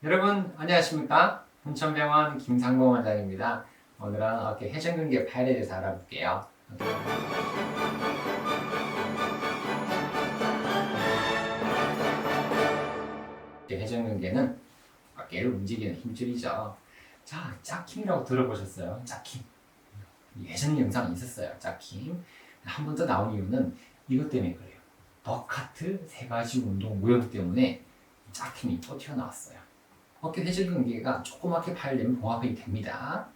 여러분 안녕하십니까? 훈천병원 김상봉 원장입니다. 오늘은 어깨 회전근개 파열에 대해서 알아볼게요. 회전근개는 어깨를 움직이는 힘줄이죠. 자, 짝힘이라고 들어보셨어요? 짝힘. 예전 영상이 있었어요. 짝힘. 한 번 더 나온 이유는 이것 때문에 그래요. 버카트 세 가지 운동 모형 때문에 짝힘이 또 튀어나왔어요. 어깨 회전근개가 조그맣게 파열되면 봉합이 됩니다.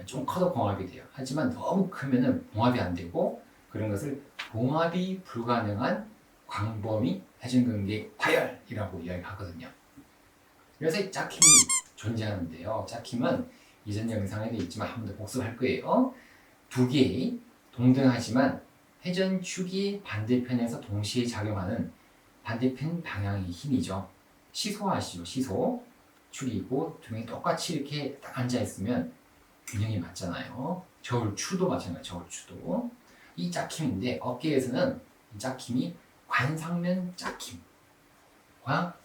좀 커도 봉합이 돼요. 하지만 너무 크면은 봉합이 안 되고, 그런 것을 봉합이 불가능한 광범위 회전근개 파열이라고 이야기하거든요. 그래서 이 짝힘이 존재하는데요. 짝힘은 이전 영상에도 있지만 한 번 더 복습할 거예요. 두 개의 동등하지만 회전축이 반대편에서 동시에 작용하는 반대편 방향의 힘이죠. 시소 아시죠? 시소. 축이 있고 두 명이 똑같이 이렇게 딱 앉아있으면 균형이 맞잖아요. 저울추도 마찬가지예요. 저울추도. 이 짝힘인데 어깨에서는 이 짝힘이 관상면 짝힘과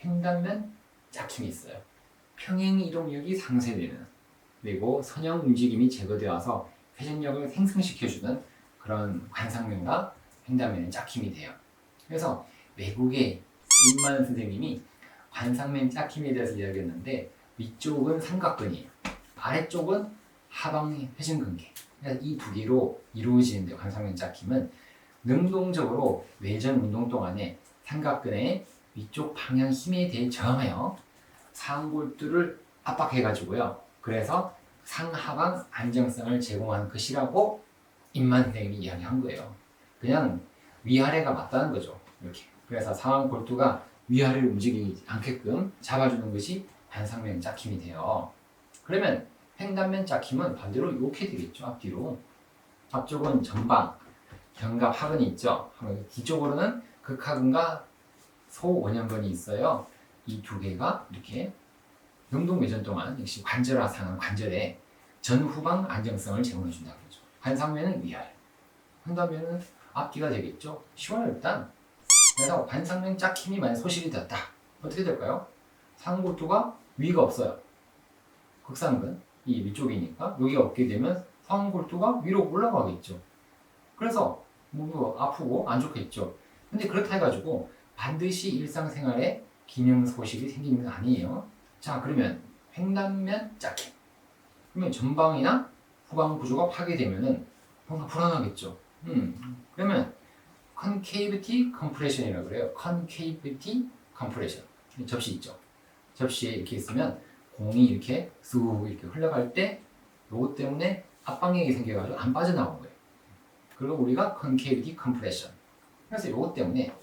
횡단면 짝힘이 있어요. 평행 이동력이 상쇄되는, 그리고 선형 움직임이 제거되어서 회전력을 생성시켜주는 그런 관상면과 횡단면의 짝힘이 돼요. 그래서 외국의 임만 선생님이 관상면 짝힘에 대해서 이야기했는데, 위쪽은 삼각근이에요. 아래쪽은 하방 회전근개. 이 두 개로 이루어지는데, 관상면 짝힘은 능동적으로 외전 운동 동안에 삼각근의 위쪽 방향 힘에 대해 저항하여 상골두를 압박해가지고요. 그래서 상하방 안정성을 제공하는 것이라고 임만 선생님이 이야기한 거예요. 그냥 위아래가 맞다는 거죠. 이렇게. 그래서 상하골두가 위아래를 움직이지 않게끔 잡아주는 것이 관상면 짝힘이 돼요. 그러면 횡단면 짝힘은 반대로 이렇게 되겠죠. 앞뒤로. 앞쪽은 전방, 견갑 하근이 있죠. 뒤쪽으로는 극하근과 소원형근이 있어요. 이 두 개가 이렇게 능동외전 동안 역시 관절화 상한 관절에 전후방 안정성을 제공해 준다고 그러죠. 관상면은 위아래, 횡단면은 앞뒤가 되겠죠. 쉬워요 일단. 그래서 관상면 짝힘이 만약 소실이 되었다. 어떻게 될까요? 상골두가 위가 없어요. 극상근, 이 위쪽이니까 여기가 없게 되면 상골두가 위로 올라가겠죠. 그래서 뭐 아프고 안 좋겠죠. 근데 그렇다 해가지고 반드시 일상생활에 기능 소실이 생기는 건 아니에요. 자, 그러면 횡단면 짝힘. 그러면 전방이나 후방 구조가 파괴되면은 뭔가 불안하겠죠. 그러면 컨케이비티 컴프레션이라고 그래요. 컨케이비티 컴프레션. 접시 있죠. 접시에 이렇게 있으면 공이 이렇게 쑥 이렇게 흘러갈 때 요것 때문에 압박력이 생겨가지고 안 빠져나오는 거예요. 그리고 우리가 컨케이비티 컴프레션. 그래서 요것 때문에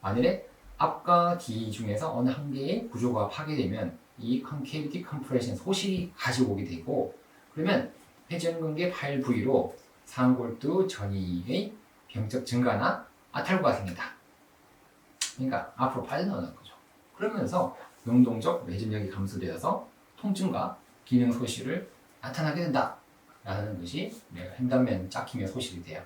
만일에 앞과 뒤 중에서 어느 한 개의 구조가 파괴되면 이 컨케이비티 컴프레션 소실이 가지고 오게 되고, 그러면 회전근개 파열 부위로 상골두 전이의 병적 증가나 아탈구가 생긴다. 그러니까 앞으로 빠져나오는 거죠. 그러면서 능동적 외전력이 감소되어서 통증과 기능 소실을 나타나게 된다 라는 것이 횡단면 짝힘의 소실이 돼요.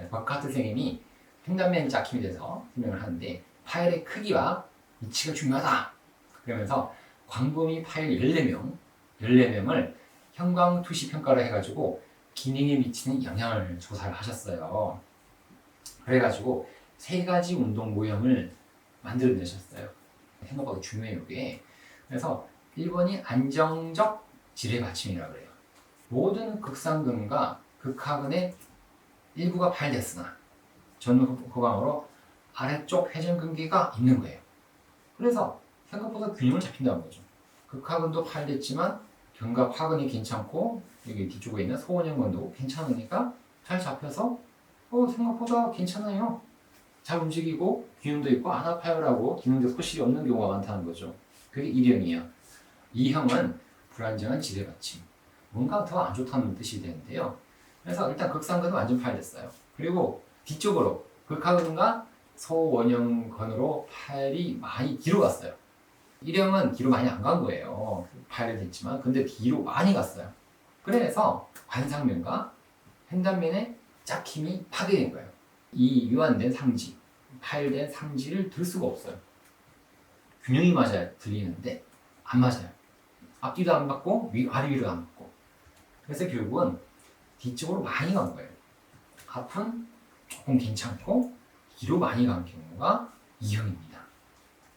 버카트 선생님이 횡단면 짝힘에 대해서 설명을 하는데, 파열의 크기와 위치가 중요하다 그러면서 광범위 파열 14명을 형광투시 평가를 해가지고 기능에 미치는 영향을 조사를 하셨어요. 그래가지고 세 가지 운동 모형을 만들어내셨어요. 생각보다 중요해요, 이게. 그래서 1번이 안정적 지뢰 받침이라고 그래요. 모든 극상근과 극하근의 일부가 파열됐으나 전후방으로 아래쪽 회전근개가 있는 거예요. 그래서 생각보다 균형을 잡힌다는 거죠. 극하근도 파열됐지만 견갑 하근이 괜찮고 여기 뒤쪽에 있는 소원형근도 괜찮으니까 잘 잡혀서 생각보다 괜찮아요. 잘 움직이고 기능도 있고 안 아파요라고 기능적 소실이 없는 경우가 많다는 거죠. 그게 1형이에요. 2형은 불안정한 지뢰받침. 뭔가 더 안 좋다는 뜻이 되는데요. 그래서 일단 극상근은 완전 파열됐어요. 그리고 뒤쪽으로 극하근과 소원형근으로 파열이 많이 뒤로 갔어요. 1형은 뒤로 많이 안 간 거예요. 파열됐지만 근데 뒤로 많이 갔어요. 그래서 관상면과 횡단면의 짝힘이 파괴된 거예요. 이 유한된 상지, 파열된 상지를 들 수가 없어요. 균형이 맞아야 들리는데 안 맞아요. 앞뒤도 안 맞고 아래 위로 안 맞고. 그래서 결국은 뒤쪽으로 많이 간 거예요. 앞은 조금 괜찮고 뒤로 많이 간 경우가 2형입니다.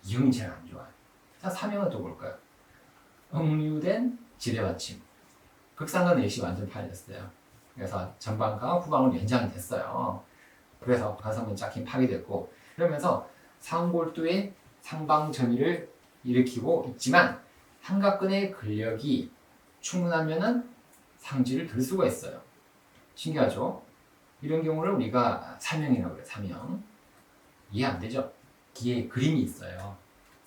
2형이 제일 안 좋아요. 자, 3형은 또 볼까요? 억류된 지뢰받침. 극상과 넷이 완전 파열됐어요. 그래서 전방과 후방은 연장이 됐어요. 그래서 관성면 짝힘 파괴됐고, 그러면서 상골두의 상방 점유를 일으키고 있지만 삼각근의 근력이 충분하면은 상지를 들 수가 있어요. 신기하죠? 이런 경우를 우리가 삼형이라고 그래요. 삼형. 이해 안 되죠? 뒤에 그림이 있어요.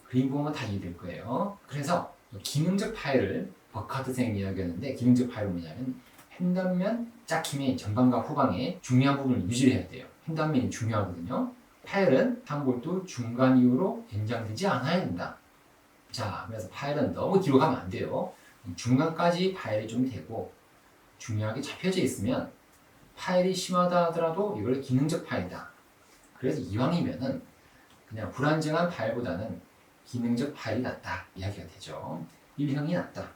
그림 보면 다 이해될 거예요. 그래서 기능적 파열을 버카트 선생님이 이야기했는데, 기능적 파열은 뭐냐면 횡단면 짝힘의 전방과 후방에 중요한 부분을 유지해야 돼요. 횡단면이 중요하거든요. 파열은 상골두 중간 이후로 연장되지 않아야 된다. 자, 그래서 파열은 너무 뒤로 가면 안 돼요. 중간까지 파열이 좀 되고 중요하게 잡혀져 있으면 파열이 심하다 하더라도 이걸 기능적 파열이다. 그래서 이왕이면은 그냥 불안정한 파열보다는 기능적 파열이 낫다 이야기가 되죠. 1형이 낫다.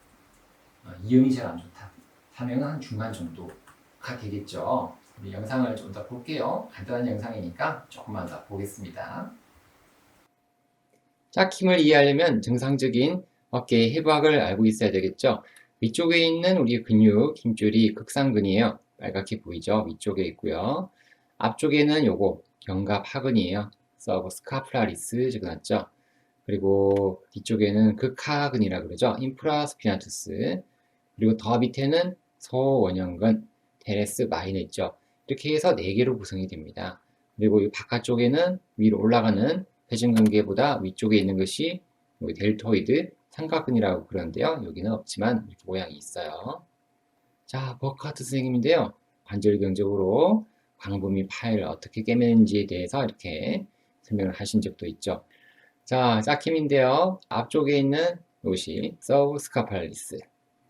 2형이 제일 안 좋다. 3형은 한 중간 정도가 되겠죠. 우리 영상을 좀 더 볼게요. 간단한 영상이니까 조금만 더 보겠습니다. 짝힘을 이해하려면 정상적인 어깨의 해부학을 알고 있어야 되겠죠. 위쪽에 있는 우리 근육, 힘줄이 극상근이에요. 빨갛게 보이죠? 위쪽에 있고요. 앞쪽에는 요거 견갑하근이에요. 서브 스카프라리스 적어놨죠. 그리고 뒤쪽에는 극하근이라 그러죠. 인프라스피나투스. 그리고 더 밑에는 소원형근, 테레스 마이너 있죠. 이렇게 해서 4개로 구성이 됩니다. 그리고 이 바깥쪽에는 위로 올라가는 회전근개보다 위쪽에 있는 것이 델토이드 삼각근이라고 그러는데요. 여기는 없지만 이렇게 모양이 있어요. 자, 버카트 선생님인데요. 관절경적으로 광범위 파일을 어떻게 깨매는지에 대해서 이렇게 설명을 하신 적도 있죠. 자, 짝힘인데요. 앞쪽에 있는 곳이 서브 스카팔리스,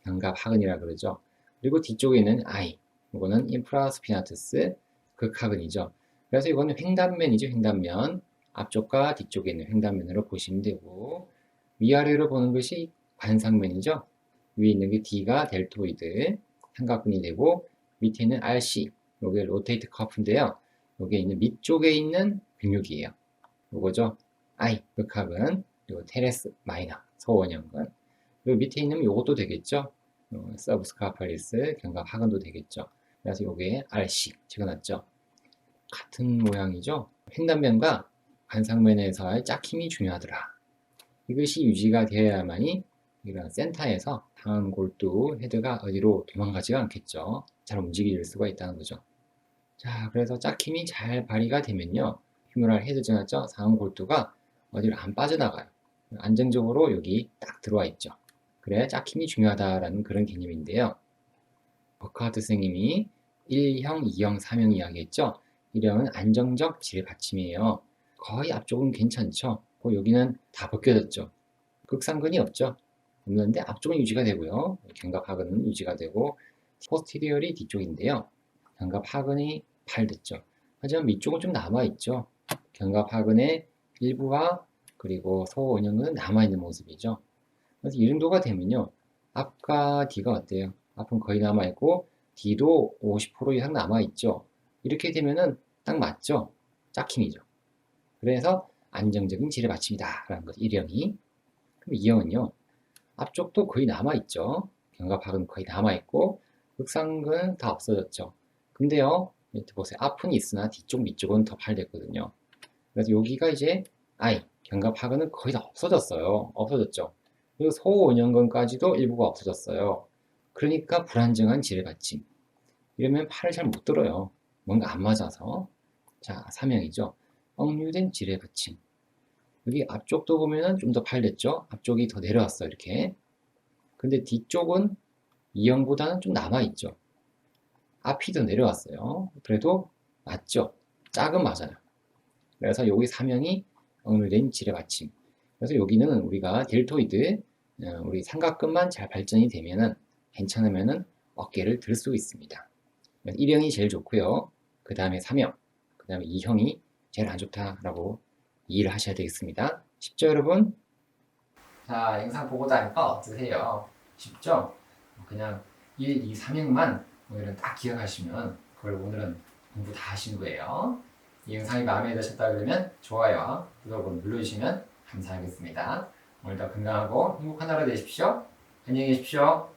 견갑하근이라 그러죠. 그리고 뒤쪽에 있는 아이, 이거는 인프라스피나투스, 극하근이죠. 그래서 이거는 횡단면이죠, 횡단면. 앞쪽과 뒤쪽에 있는 횡단면으로 보시면 되고, 위아래로 보는 것이 관상면이죠. 위에 있는 게 D가 델토이드, 삼각근이 되고, 밑에 있는 RC, 요게 로테이트 커프인데요. 여기에 있는 밑쪽에 있는 근육이에요. 요거죠. I, 극하근, 그리고 테레스 마이너, 소원형근. 그리고 밑에 있는 요것도 되겠죠. 서브스카팔리스, 견갑하근도 되겠죠. 그래서 요게 RC 적어놨죠. 같은 모양이죠. 횡단면과 관상면에서의 짝힘이 중요하더라. 이것이 유지가 되어야만이 이런 센터에서 다음 골두 헤드가 어디로 도망가지가 않겠죠. 잘 움직일 수가 있다는 거죠. 자, 그래서 짝힘이 잘 발휘가 되면요. 휴머럴 헤드 정하죠. 상음 골두가 어디로 안 빠져나가요. 안정적으로 여기 딱 들어와 있죠. 그래야 짝힘이 중요하다라는 그런 개념인데요. 버크하트 선생님이 1형, 2형, 3형 이야기했죠. 1형은 안정적 지뢰 받침이에요. 거의 앞쪽은 괜찮죠. 여기는 다 벗겨졌죠. 극상근이 없죠. 없는데 앞쪽은 유지가 되고요. 견갑하근은 유지가 되고 포스티리얼이 뒤쪽인데요. 견갑하근이 팔됐죠. 하지만 밑쪽은 좀 남아있죠. 견갑하근의 일부와 그리고 소원형은 남아있는 모습이죠. 그래서 이 정도가 되면요. 앞과 뒤가 어때요? 앞은 거의 남아있고 뒤도 50% 이상 남아있죠. 이렇게 되면은 딱 맞죠? 짝힘이죠. 그래서 안정적인 지뢰 받침이다 라는 거죠. 1형이. 그럼 2형은요. 앞쪽도 거의 남아있죠. 견갑하근 거의 남아있고 극상근 다 없어졌죠. 근데요. 밑에 보세요. 앞은 있으나 뒤쪽 밑쪽은 더 팔됐거든요. 그래서 여기가 이제 I, 견갑하근은 거의 다 없어졌어요. 없어졌죠. 그리고 소원형근까지도 일부가 없어졌어요. 그러니까 불안정한 지뢰받침. 이러면 팔을 잘 못 들어요. 뭔가 안 맞아서. 자, 3형이죠. 억류된 지뢰받침. 여기 앞쪽도 보면은 좀 더 팔렸죠. 앞쪽이 더 내려왔어요. 이렇게. 근데 뒤쪽은 2형보다는 좀 남아있죠. 앞이 더 내려왔어요. 그래도 맞죠. 짝은 맞아요. 그래서 여기 3형이 억류된 지뢰 받침. 그래서 여기는 우리가 델토이드, 우리 삼각근만 잘 발전이 되면은 괜찮으면은 어깨를 들 수 있습니다. 1형이 제일 좋고요. 그 다음에 3형, 그 다음에 2형이 제일 안 좋다라고 이해를 하셔야 되겠습니다. 쉽죠, 여러분? 자, 영상 보고 나니까 어떠세요? 쉽죠? 그냥 1, 2, 3행만 오늘은 딱 기억하시면 그걸 오늘은 공부 다 하신 거예요. 이 영상이 마음에 드셨다 그러면 좋아요와 구독을 눌러주시면 감사하겠습니다. 오늘도 건강하고 행복한 하루 되십시오. 안녕히 계십시오.